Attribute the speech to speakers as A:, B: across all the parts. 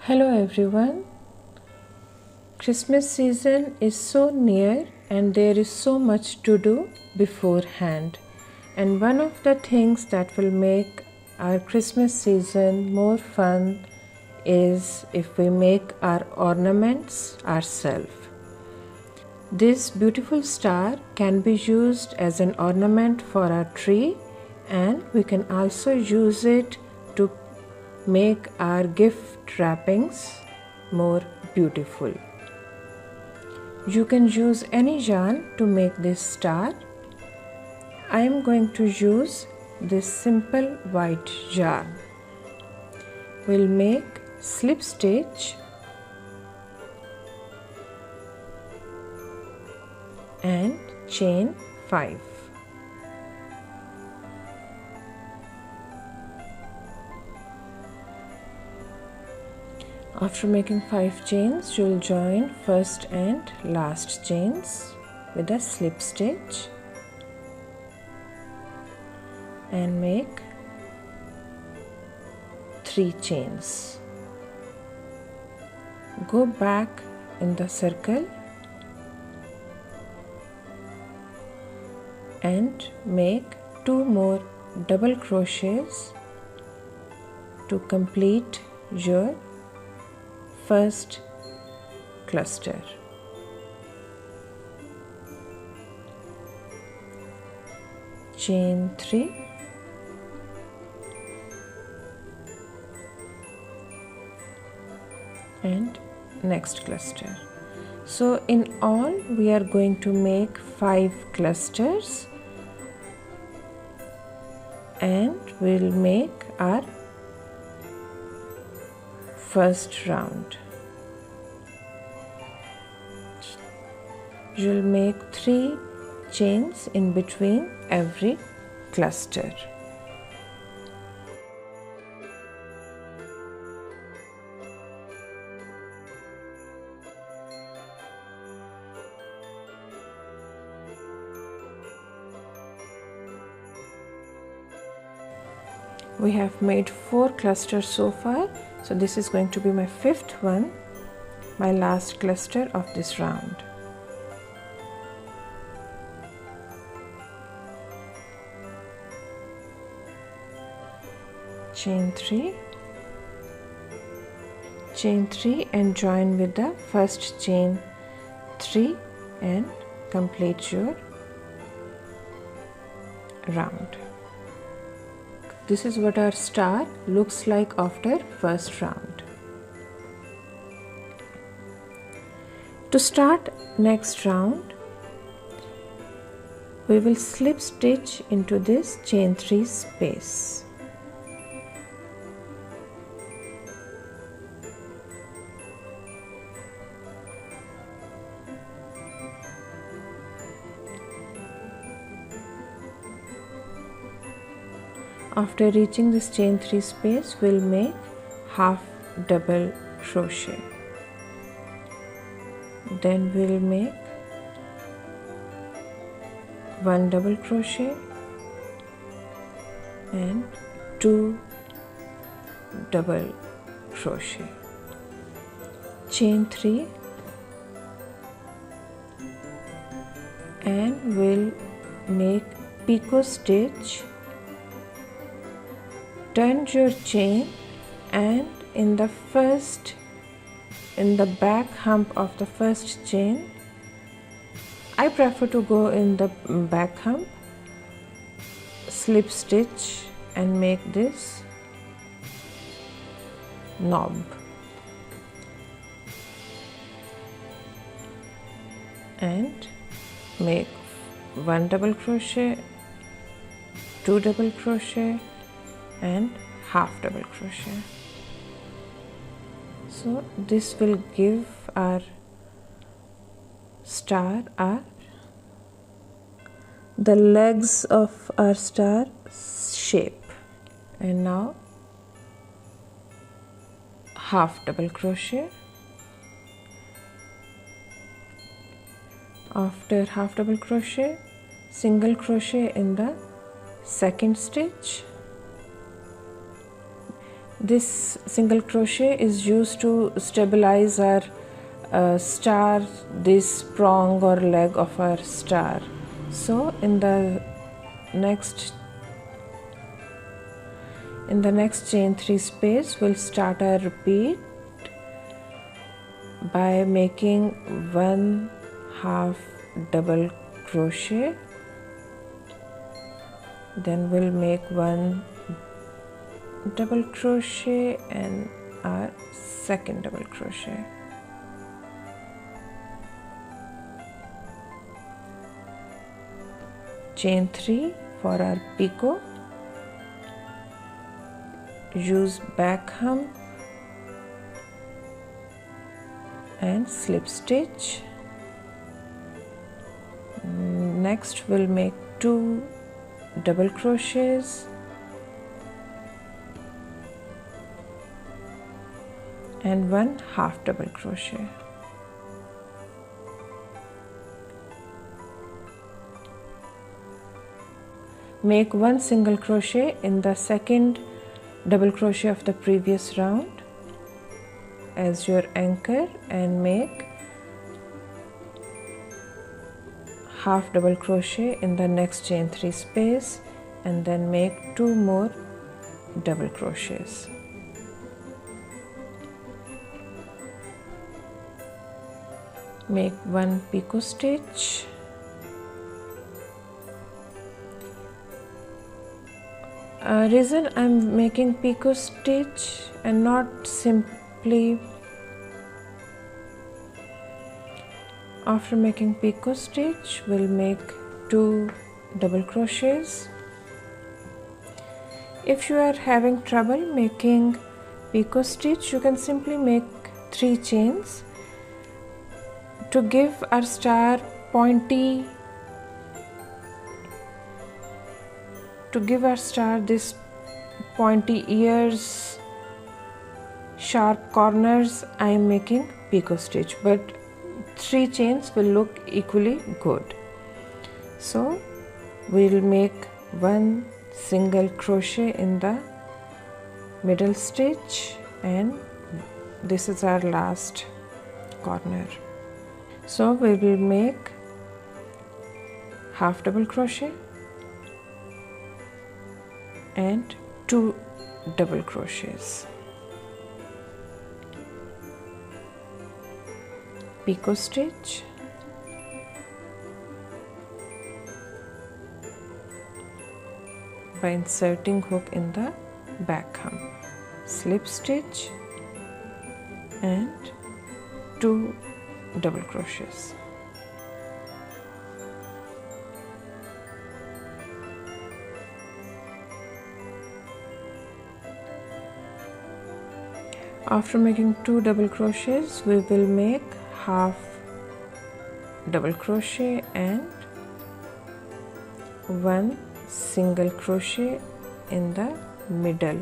A: Hello everyone. Christmas season is so near and there is so much to do beforehand. And one of the things that will make our Christmas season more fun is if we make our ornaments ourselves. This beautiful star can be used as an ornament for our tree, and we can also use it to make our gift wrappings more beautiful. You can use any yarn to make this star. I am going to use this simple white yarn. We'll make slip stitch and chain 5. After making 5 chains, you will join first and last chains with a slip stitch and make 3 chains. Go back in the circle and make 2 more double crochets to complete your first cluster. Chain 3 and next cluster. So in all we are going to make 5 clusters and we'll make our first round. You'll make 3 chains in between every cluster. We have made 4 clusters so far, so this is going to be my 5th one, my last cluster of this round. Chain 3 and join with the first chain 3 and complete your round. This is what our star looks like after first round. To start next round, we will slip stitch into this chain 3 space. After reaching this chain 3 space, we'll make half double crochet. Then we'll make 1 double crochet and 2 double crochet. Chain 3 and we'll make picot stitch. Turn your chain and in the back hump of the first chain, I prefer to go in the back hump, slip stitch and make this knob. And make 1 double crochet, 2 double crochet and half double crochet. So this will give our star the legs of our star shape. And now half double crochet. After half double crochet, single crochet in the second stitch, this single crochet is used to stabilize our star, this prong or leg of our star. So in the next chain 3 space, we'll start our repeat by making 1/2 double crochet, then we'll make 1 double crochet and our second double crochet. Chain 3 for our picot. Use back hump and slip stitch. Next we'll make 2 double crochets and 1/2 double crochet. Make 1 single crochet in the second double crochet of the previous round as your anchor, and make 1/2 double crochet in the next chain 3 space, and then make 2 more double crochets. Make 1 picot stitch, reason I'm making picot stitch and not simply after making picot stitch, we'll make 2 double crochets. If you are having trouble making picot stitch, you can simply make 3 chains to give our star pointy, to give our star this pointy ears, sharp corners. I am making picot stitch, but 3 chains will look equally good. So we'll make 1 single crochet in the middle stitch, and this is our last corner. So we will make 1/2 double crochet and 2 double crochets. Picot stitch, by inserting hook in the back hump, slip stitch and 2 double crochets. After making 2 double crochets, we will make 1/2 double crochet and 1 single crochet in the middle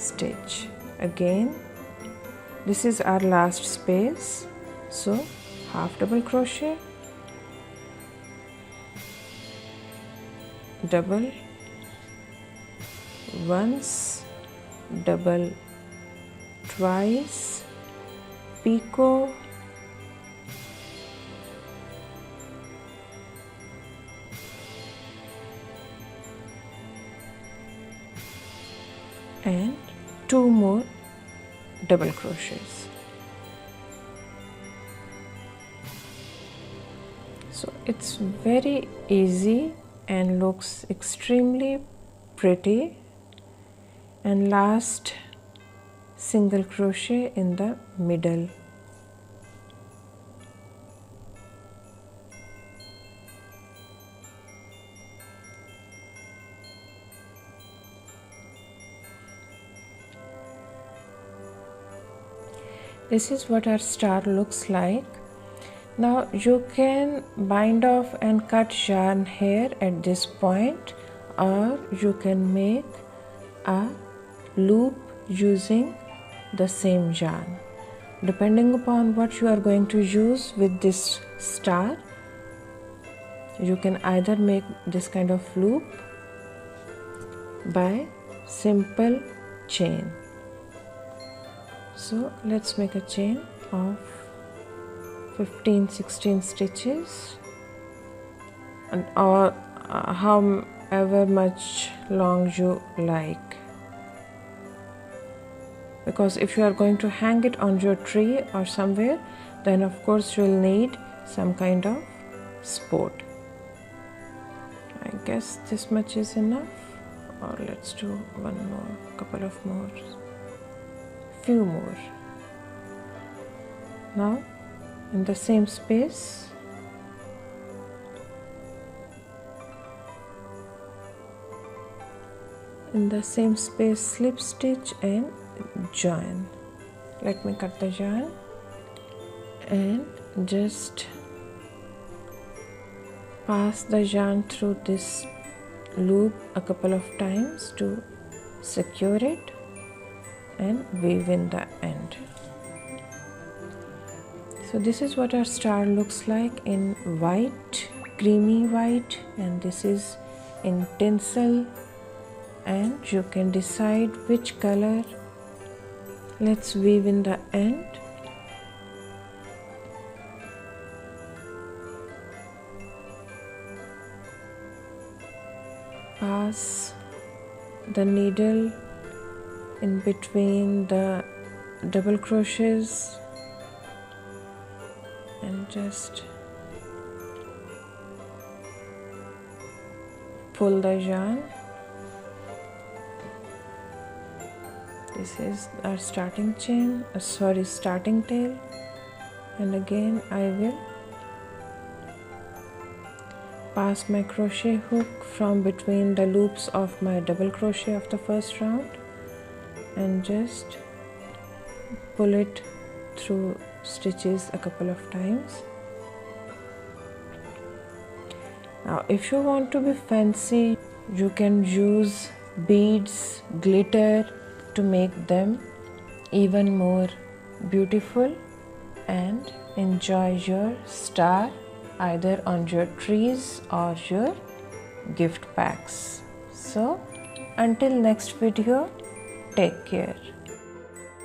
A: stitch. Again, this is our last space, so 1/2 double crochet, double, once, double twice, picot, and 2 more double crochets. So it's very easy and looks extremely pretty. And last single crochet in the middle. This is what our star looks like. Now you can bind off and cut yarn here at this point, or you can make a loop using the same yarn. Depending upon what you are going to use with this star, you can either make this kind of loop by simple chain. So let's make a chain of 15-16 stitches, and or however much long you like, because if you are going to hang it on your tree or somewhere, then of course you'll need some kind of support. I guess this much is enough, or let's do one more, couple of more, few more. Now in the same space, slip stitch and join. Let me cut the yarn and just pass the yarn through this loop a couple of times to secure it and weave in the end. So this is what our star looks like in white, creamy white, and this is in tinsel, and you can decide which color. Let's weave in the end. Pass the needle in between the double crochets and just pull the yarn. This is our starting chain, starting tail, and again I will pass my crochet hook from between the loops of my double crochet of the first round and just pull it through stitches a couple of times. Now if you want to be fancy, you can use beads, glitter to make them even more beautiful and enjoy your star either on your trees or your gift packs. So until next video, take care.